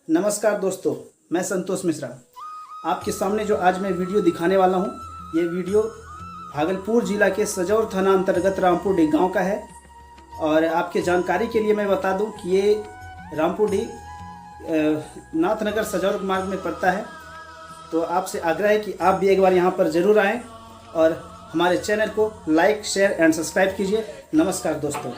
नमस्कार दोस्तों, मैं संतोष मिश्रा आपके सामने जो आज मैं वीडियो दिखाने वाला हूँ, ये वीडियो भागलपुर जिला के सजौर थाना अंतर्गत रामपुरडी गांव का है। और आपके जानकारी के लिए मैं बता दूं कि ये रामपुरडी नाथनगर सजौर मार्ग में पड़ता है। तो आपसे आग्रह है कि आप भी एक बार यहाँ पर ज़रूर आएँ और हमारे चैनल को लाइक, शेयर एंड सब्सक्राइब कीजिए। नमस्कार दोस्तों।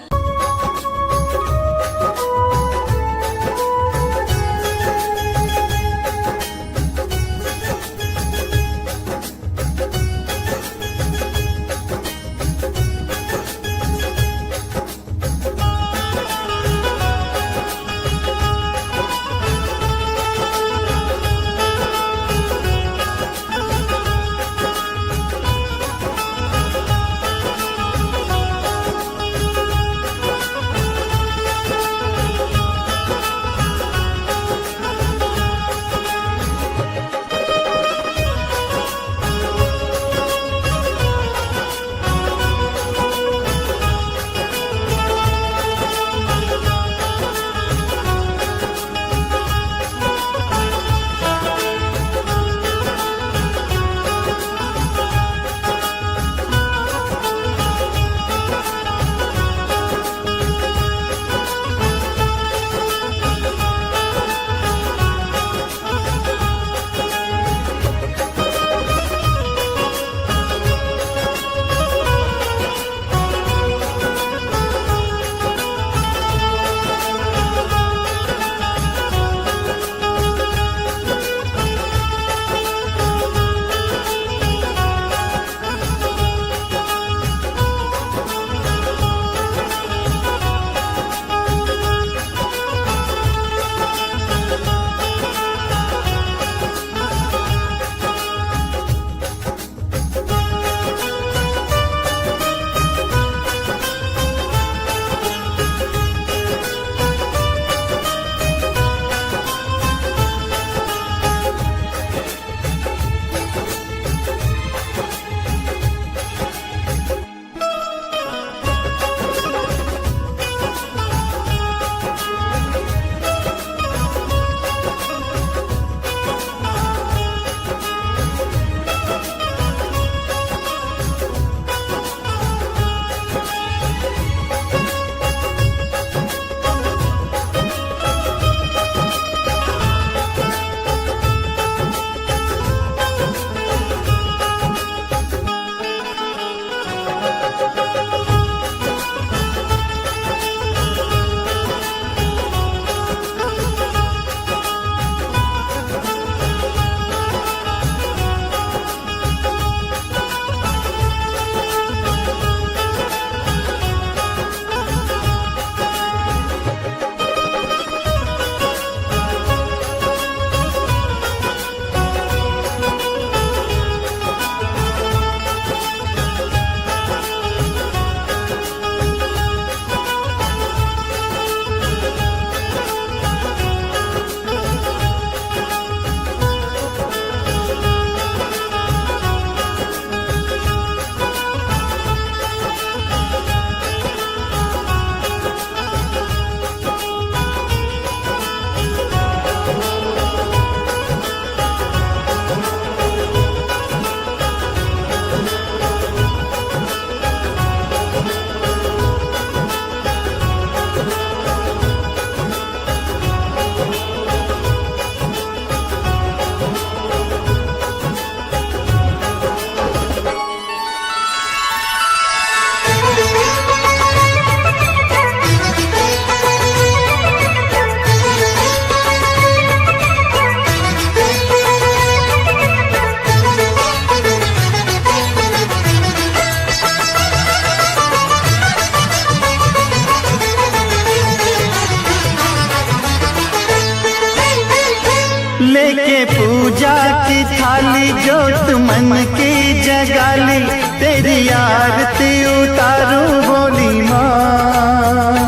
लेके पूजा की थाली जोत मन की जगाली, तेरी आरती उतारू बोली माँ।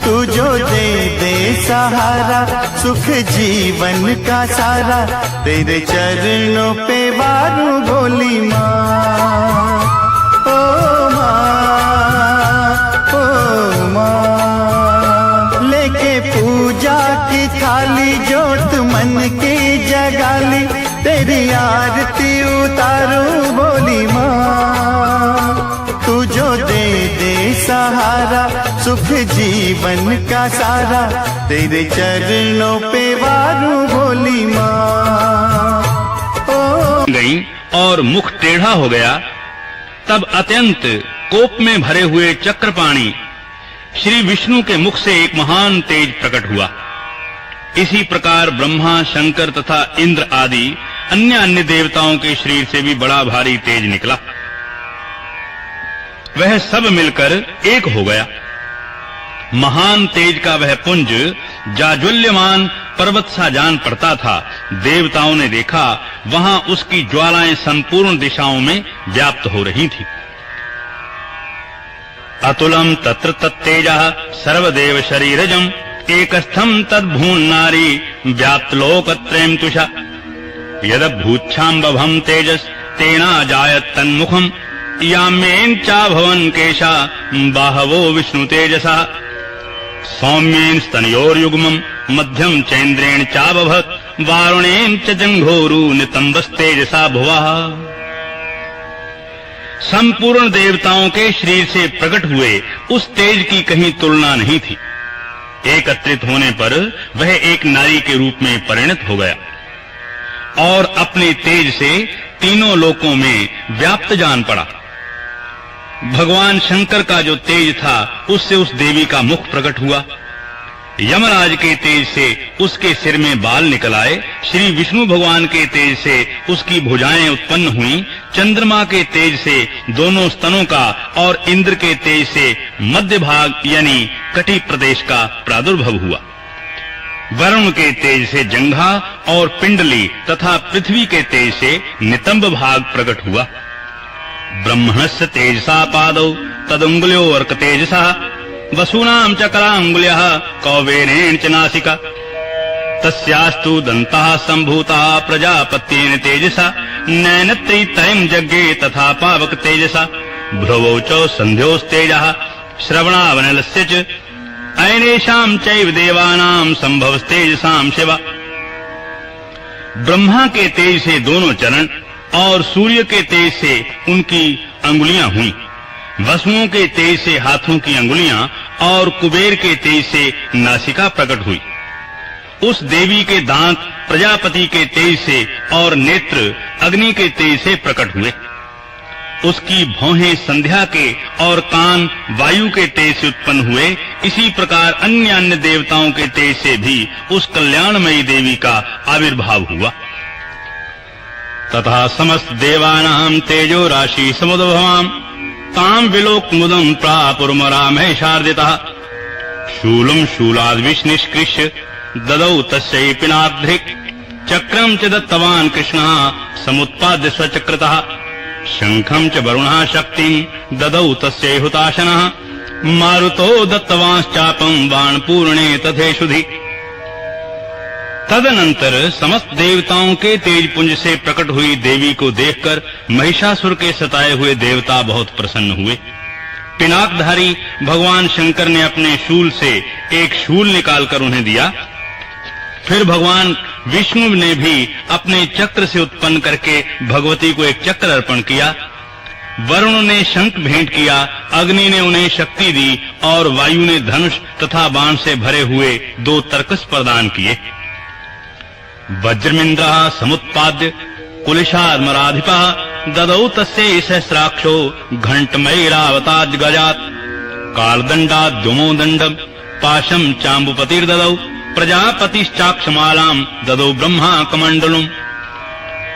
तू जो दे दे सहारा सुख जीवन का सारा, तेरे चरणों पे वारू बोली माँ। ओ माँ, ओ माँ। लेके पूजा की थाली जोत मन की जगाली, तेरी आरती उतारूं बोली माँ। तू जो दे दे सहारा सुख जीवन का सारा, तेरे चरणों पे वारूं बोली माँ। गई और मुख टेढ़ा हो गया, तब अत्यंत कोप में भरे हुए चक्रपाणी श्री विष्णु के मुख से एक महान तेज प्रकट हुआ। इसी प्रकार ब्रह्मा, शंकर तथा इंद्र आदि अन्य देवताओं के शरीर से भी बड़ा भारी तेज निकला। वह सब मिलकर एक हो गया। महान तेज का वह पुंज जाज्वल्यमान पर्वत सा जान पड़ता था। देवताओं ने देखा, वहां उसकी ज्वालाएं संपूर्ण दिशाओं में व्याप्त हो रही थी। अतुलम तत्र तत्तेजः सर्वदेव शरीरजम, एकस्थम तद्भून नारी व्याप्त लोकत्रयं तुषा। यदभूच्छाम्बभं तेजस तेना जायत तन्मुखम, याम्येन चाभवन केशा बाहवो विष्णु तेजसा। सौम्येन स्तनयोर्युग्मं मध्यम चैन्द्रेण चाबभत, वारुणेन च जंघोरु नितंबस्तेजसा भुवः। संपूर्ण देवताओं के शरीर से प्रकट हुए उस तेज की कहीं तुलना नहीं थी। एकत्रित होने पर वह एक नारी के रूप में परिणत हो गया और अपने तेज से तीनों लोकों में व्याप्त जान पड़ा। भगवान शंकर का जो तेज था, उससे उस देवी का मुख प्रकट हुआ। यमराज के तेज से उसके सिर में बाल निकल आए। श्री विष्णु भगवान के तेज से उसकी भुजाएं उत्पन्न हुईं। चंद्रमा के तेज से दोनों स्तनों का और इंद्र के तेज से मध्य भाग यानी कटी प्रदेश का प्रादुर्भव हुआ। वरुण के तेज से जंघा और पिंडली तथा पृथ्वी के तेज से नितंब भाग प्रकट हुआ। ब्रह्मणस्य तेजसा पादौ तदुंगुल्यो अर्क तेजसा, वसूनां चक्रांगुल्यः कौबेरेण च नासिका। तस्यास्तु दन्ताः सम्भूताः प्रजापत्येन तेजसा, नैनत्रित्रयं जज्ञे तथा पावक तेजसा। भ्रुवौ च सन्ध्योस्तेजः श्रवणावनलस्य च, अयनेषां चैव देवानां संभवस्तेजसां शिवा। ब्रह्मा के तेज से दोनों चरण और सूर्य के तेज से उनकी अंगुलियां हुई। वसुओं के तेज से हाथों की अंगुलियां और कुबेर के तेज से नासिका प्रकट हुई। उस देवी के दांत प्रजापति के तेज से और नेत्र अग्नि के तेज से प्रकट हुए। उसकी भौहें संध्या के और कान वायु के तेज से उत्पन्न हुए। इसी प्रकार अन्य देवताओं के तेज से भी उस कल्याणमयी देवी का आविर्भाव हुआ। तथा समस्त देवानां तेजो राशि समुद्भवाम, ताम विलोक मुदम प्रापुर्मरामहेशार्दितः। शूलम शूलाद्विष्निष्कृष्य ददौ तस्यै पिनाकधृक्, चक्रम च दत्तवान् कृष्णः समुत्पाद्य स्वचक्रतः। शंखं च वरुणः शक्तिं ददौ तस्यै हुताशनः, मारुतो दत्तवांश्चापं बाणपूर्णे तथेषुधि। तदनंतर समस्त देवताओं के तेज पुंज से प्रकट हुई देवी को देखकर महिषासुर के सताए हुए देवता बहुत प्रसन्न हुए। पिनाकधारी भगवान शंकर ने अपने शूल से एक शूल निकालकर उन्हें दिया। फिर भगवान विष्णु ने भी अपने चक्र से उत्पन्न करके भगवती को एक चक्र अर्पण किया। वरुण ने शंख भेंट किया, अग्नि ने उन्हें शक्ति दी और वायु ने धनुष तथा बाण से भरे हुए 2 तरकस प्रदान किए। वज्रमिन्द्रः समुत्पाद्य कुलिशार्मराधिपः ददौ तस्यै सहस्राक्षो घंटमयैरावताद् गजात्। कालदण्डाद्युमो दण्डं पाशं चाम्बुपतिर्ददौ प्रजापतिश्चाक्षमालां ददौ ब्रह्मा कमण्डलम्।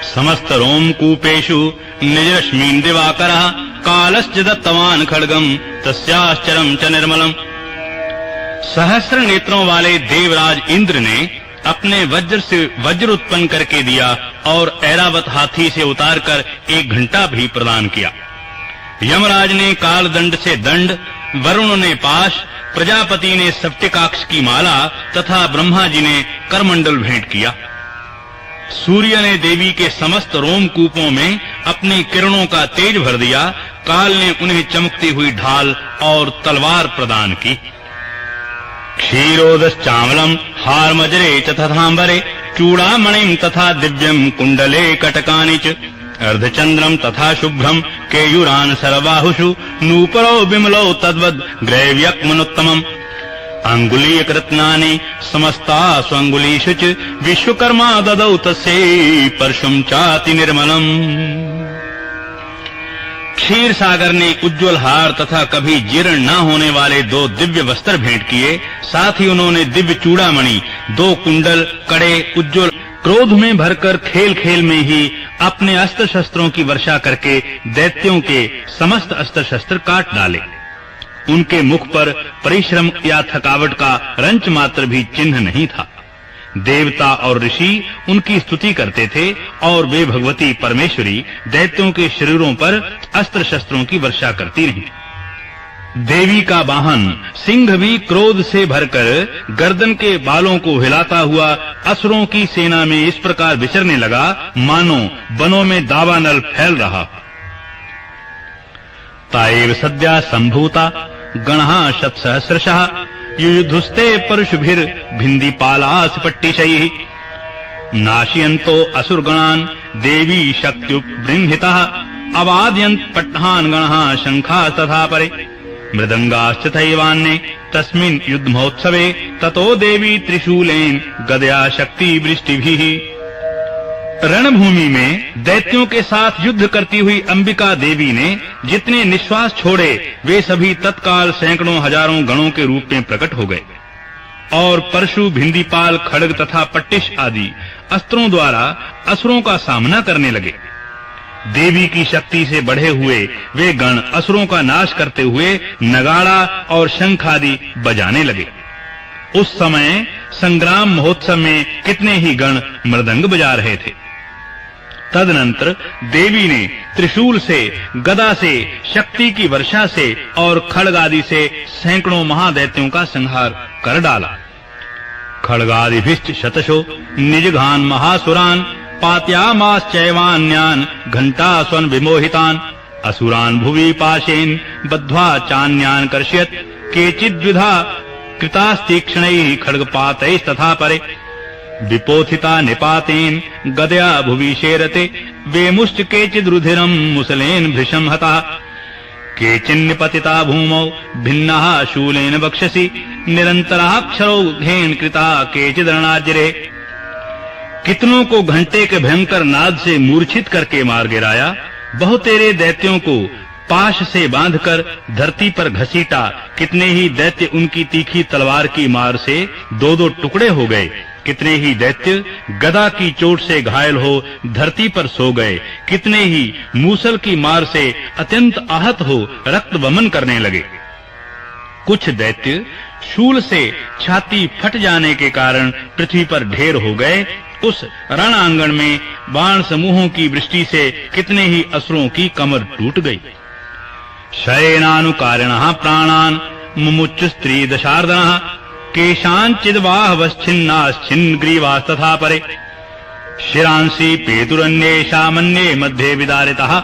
समस्त रोमकूपेषु निजरश्मीन् दिवाकरः कालश्च दत्तवान् खड्गं तस्याश्चरं च निर्मलम्। सहस्र नेत्रों वाले देवराज इंद्र ने अपने वज्र से वज्र उत्पन्न करके दिया और ऐरावत हाथी से उतारकर 1 घंटा भी प्रदान किया। यमराज ने कालदंड से दंड, वरुण ने पाश, प्रजापति ने सप्तिकाक्ष की माला तथा ब्रह्मा जी ने करमंडल भेंट किया। सूर्य ने देवी के समस्त रोमकूपों में अपनी किरणों का तेज भर दिया। काल ने उन्हें चमकती हुई ढाल और तलवार प्रदान की। क्षीरोदश्चामलम् हारमजरे च तथाम्बरे चूड़ामणिम् तथा दिव्यम् कुण्डले कटकानि च अर्धचन्द्रम् तथा शुभ्रम् केयूरान् सर्वाहुषु नूपरो विमलौ तद्वद् ग्रैव्यक्मनुत्तमम् अङ्गुलीयकृत्नानि समस्ता स्वङ्गुलीषु च विश्वकर्मा ददौ तस्यै परशुम् चाति निर्मलम्। क्षीर सागर ने उज्ज्वल हार तथा कभी जीर्ण न होने वाले 2 दिव्य वस्त्र भेंट किए। साथ ही उन्होंने दिव्य चूड़ामणि, 2 कुंडल, कड़े, उज्ज्वल क्रोध में भरकर खेल खेल में ही अपने अस्त्र शस्त्रों की वर्षा करके दैत्यों के समस्त अस्त्र शस्त्र काट डाले। उनके मुख पर परिश्रम या थकावट का रंच मात्र भी चिन्ह नहीं था। देवता और ऋषि उनकी स्तुति करते थे और वे भगवती परमेश्वरी दैत्यों के शरीरों पर अस्त्र शस्त्रों की वर्षा करती रहीं। देवी का वाहन सिंह भी क्रोध से भरकर गर्दन के बालों को हिलाता हुआ असुरों की सेना में इस प्रकार विचरने लगा मानो वनों में दावानल फैल रहा। ताएव सद्या संभूता गणः शतसहस्रशः युयुधुस्ते परशुभिर भिन्दिपालासपट्टिशैः नाशयन्तो असुरगणान् देवी शक्त्युपबृंहितः अवादयन्त पट्टान् गणः शंखा तथा परे मृदंगाश्च तथैवान्ये तस्मिन् युद्धमहोत्सवे ततो देवी त्रिशूलेन गदया शक्ति वृष्टिभिः। रणभूमि में दैत्यों के साथ युद्ध करती हुई अंबिका देवी ने जितने निश्वास छोड़े वे सभी तत्काल सैकड़ों हजारों गणों के रूप में प्रकट हो गए और परशु, भिंदीपाल, खड्ग तथा पट्टिश आदि अस्त्रों द्वारा असुरों का सामना करने लगे। देवी की शक्ति से बढ़े हुए वे गण असुरों का नाश करते हुए नगाड़ा और शंख आदि बजाने लगे। उस समय संग्राम महोत्सव में कितने ही गण मृदंग बजा रहे थे। तदनंतर देवी ने त्रिशूल से, गदा से, शक्ति की वर्षा से और खड्ग आदि से सैकड़ों महादैत्यों का संहार कर डाला। खड्गादिभिश्च शतशो निजघान महासुरान पात्यामाश्चैवान्यान् घंटास्वन विमोहितान् असुरान् भुवि पाशेन बद्ध्वा चान्यान् कर्षयत् केचिद्विधा कृतास्तीक्ष्णैः खड्गपातैस्तथा परे विपोथिता निपातेन गदया भुवि शेरते वेमुश्च केचिद्रुधिरम् मुसलेन भृशं हताः केचिन्निपतिता भूमौ भिन्नाः शूलेन वक्षसि निरन्तराक्षरौघेन कृता केचिदरणाजिरे। कितनों को घंटे के भयंकर नाद से मूर्छित करके मार गिराया। बहुतेरे दैत्यों को पाश से बांधकर धरती पर घसीटा। कितने ही दैत्य उनकी तीखी तलवार की मार से 2-2 टुकड़े हो गए। कितने ही दैत्य गदा की चोट से घायल हो धरती पर सो गए। कितने ही मूसल की मार से अत्यंत आहत हो रक्त वमन करने लगे। कुछ दैत्य शूल से छाती फट जाने के कारण पृथ्वी पर ढेर हो गए। उस रण आंगन में बाण समूहों की वृष्टि से कितने ही असुरों की कमर टूट गई। शयनानुकारिणः प्राणान् मुमुच्च स्त्री दशार्दनः केशाञ्चिद्बाहवश्छिन्नाश्छिन्नग्रीवास्तथा परे शिरांसि पेतुरन्येषामन्ये मध्ये विदारितः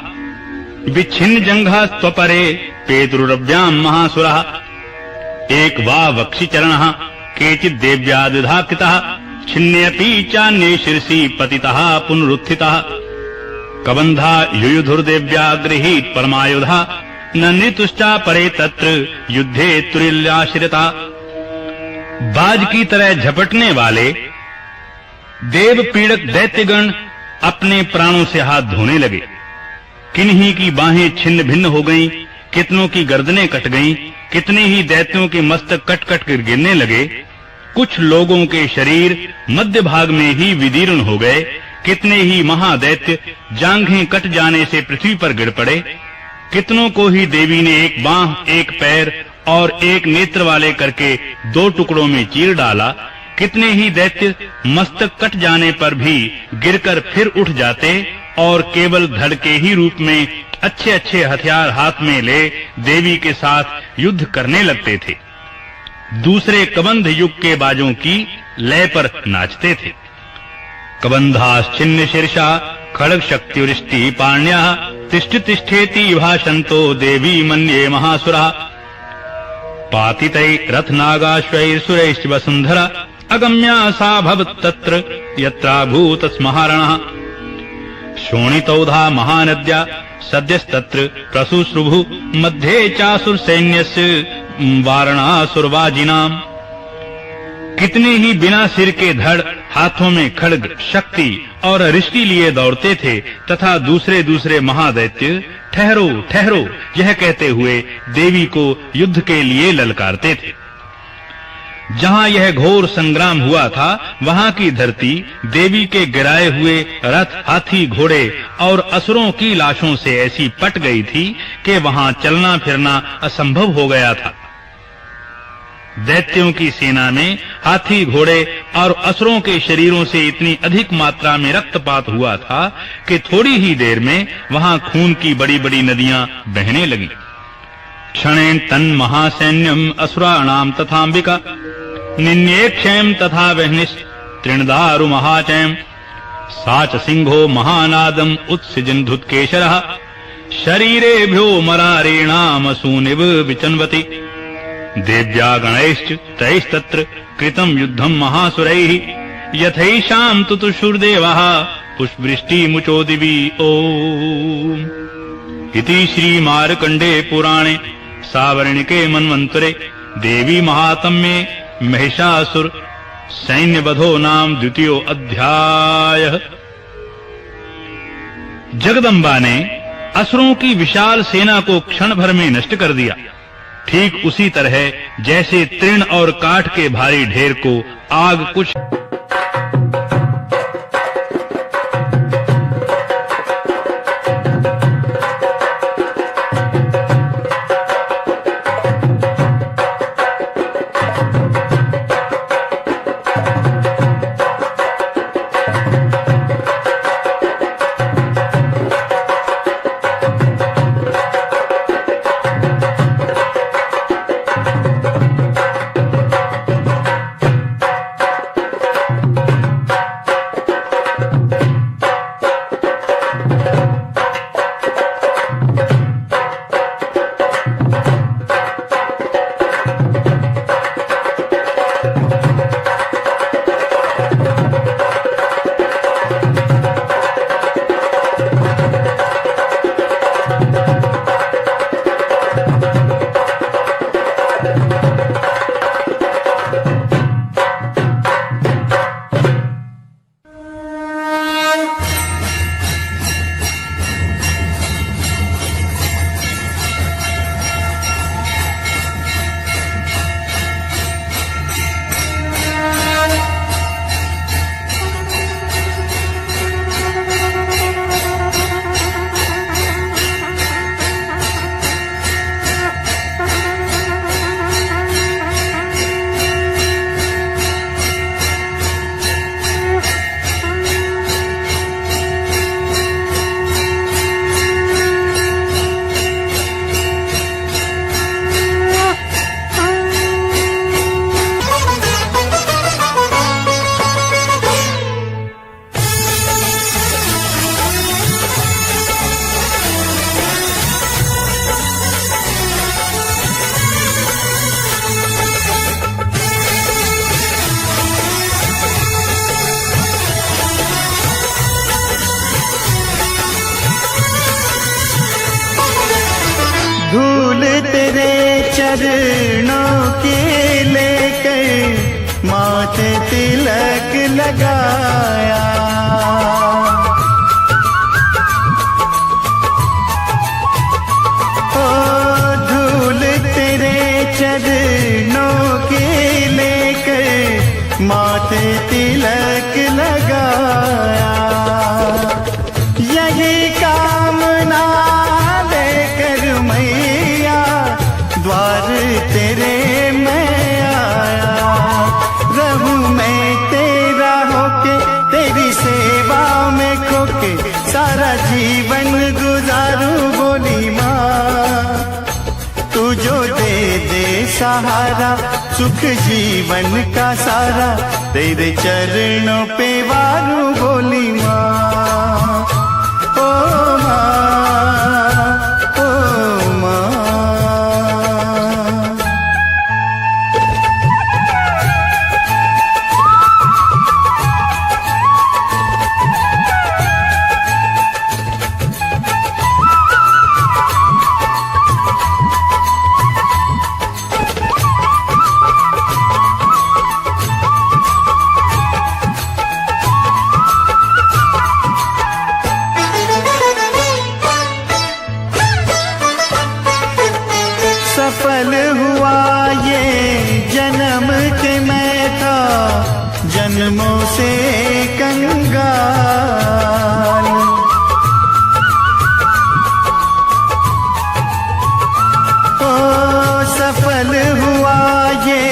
विच्छिन्न जङ्घः स्वपरे पेतुरव्यां महासुरः एक वा वक्षिचरणः केचिद्देव्या द्विधा कृतः छिन्नेऽपि चान्ये शिरसि पतितः पुनरुत्थितः कबन्धा युयुधुर्देव्या गृहीत परमायुधा न नृतुश्चा परे तत्र युद्धे तुरिल्याश्रिता। बाज की तरह झपटने वाले देव पीड़क दैत्यगण अपने प्राणों से हाथ धोने लगे। किन्हीं की बाहें छिन्न भिन्न हो गईं, कितनों की गर्दनें कट गईं, कितने ही दैत्यों के मस्तक कट-कट कर गिरने लगे। कुछ लोगों के शरीर मध्य भाग में ही विदीर्ण हो गए। कितने ही महादैत्य जांघें कट जाने से पृथ्वी पर गिर पड़े। कितनों को ही देवी ने एक बांह, एक पैर और एक नेत्र वाले करके 2 टुकड़ों में चीर डाला। कितने ही दैत्य मस्तक कट जाने पर भी गिरकर फिर उठ जाते और केवल धड़ के ही रूप में अच्छे-अच्छे हथियार हाथ में ले देवी के साथ युद्ध करने लगते थे। दूसरे कबंध युग के बाजों की लय पर नाचते थे। कबंधाश्चिन्न शीर्षा खड्ग शक्तिवृष्टि पाण्याः तिष्ठ तिष्ठेति भाषन्तो देवी मन्ये महासुरा पातितै रथनागाश्वैर्सुरैश्च वसुन्धरा अगम्या सा भवत्तत्र यत्राभूत स्महारणः शोणितौधा महानद्या सद्यस्तत्र प्रसुश्रुभु मध्ये चासुरसैन्यस्य वारणासुरवाजिनाम्। कितने ही बिना सिर के धड़, हाथों में खड्ग, शक्ति और रिष्टि लिए दौड़ते थे तथा दूसरे दूसरे महादैत्य ठहरो ठहरो यह कहते हुए देवी को युद्ध के लिए ललकारते थे। जहां यह घोर संग्राम हुआ था वहां की धरती देवी के गिराए हुए रथ, हाथी, घोड़े और असुरों की लाशों से ऐसी पट गई थी कि वहां चलना फिरना असंभव हो गया था। दैत्यों की सेना में हाथी, घोड़े और असुरों के शरीरों से इतनी अधिक मात्रा में रक्तपात हुआ था कि थोड़ी ही देर में वहां खून की बड़ी-बड़ी नदियां बहने लगीं। क्षणेन तन् महासैन्यम असुराणाम तथांबिका निन्येक्षेम तथा वह्निश्च तृणदारु महाचयम् साच सिंहो महानादम उत्सृजन् धुत्केशरः शरीरेभ्यो मरारेणामसूनिव विचन्वति देव्या गणैश्च तैस्तत्र कृतं युद्धं महासुरैः यथैषां तुतुषुर्देवः पुष्पवृष्टिमुचो दिवि। ओम इति श्री मार्कण्डे पुराणे सावर्णिके मन्वन्तरे देवी महात्म्ये महिषासुर सैन्यवधो नाम द्वितीयो अध्यायः। जगदम्बा ने असुरों की विशाल सेना को क्षण भर में नष्ट कर दिया, ठीक उसी तरह जैसे तृण और काठ के भारी ढेर को आग कुछ चरणों के लेकर माथे तिलक लगाया, ओ धूल तेरे चरणों के लेकर माथे तिलक लगाया, यही कामना लेकर मैया द्वार तेरे मैं आया, रहूं मैं तेरा होके तेरी सेवा में खोके सारा जीवन गुजारूं बोली माँ, तू जो दे दे सहारा सुख जीवन का सारा तेरे चरणों पे वारूं बोली माँ, ओ माँ, ओ माँ। कंगाल। ओ सफल हुआ ये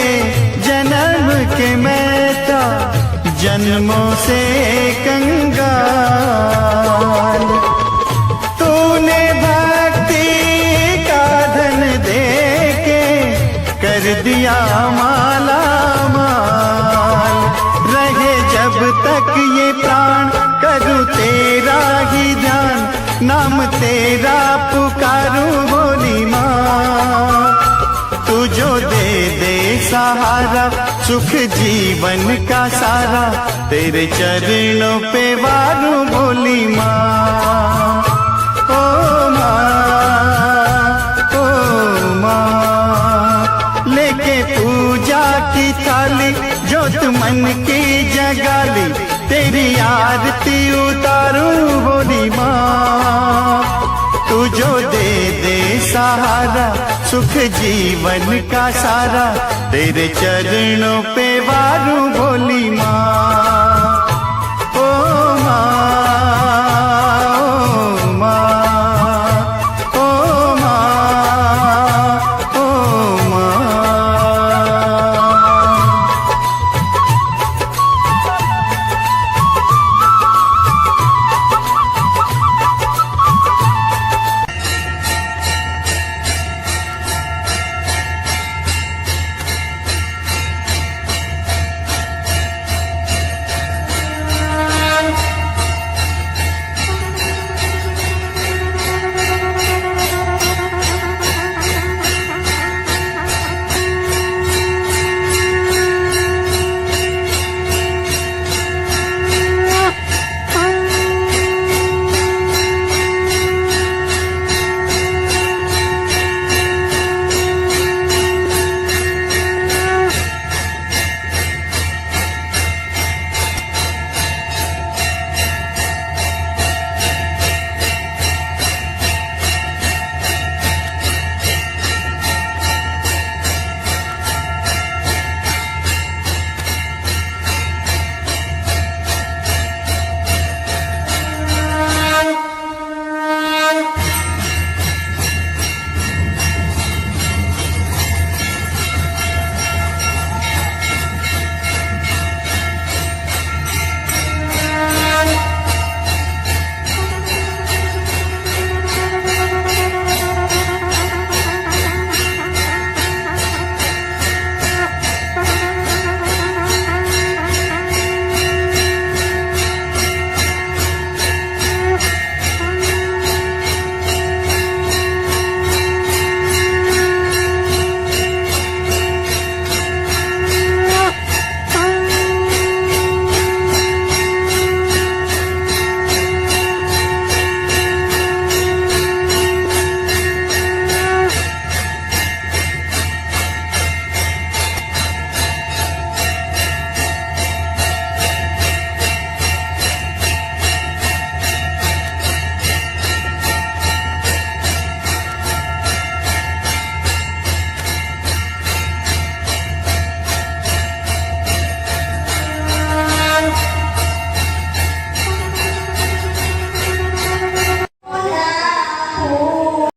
जन्म के मैं था जन्मों से कंगाल। तूने भक्ति का धन दे के कर दिया माला माल। रहे जब तक ये प्राण करूं तेरा ही ध्यान, नाम तेरा पुकारूं भोली माँ। तू जो दे दे सहारा सुख जीवन का सारा, तेरे चरणों पे वारूं भोली माँ। ओ माँ लेके पूजा की थाली जोत मन की जगाली, तेरी आरती उतारूं भोली माँ। तू जो दे दे सहारा सुख जीवन का सारा, तेरे चरणों पे वारूं भोली माँ।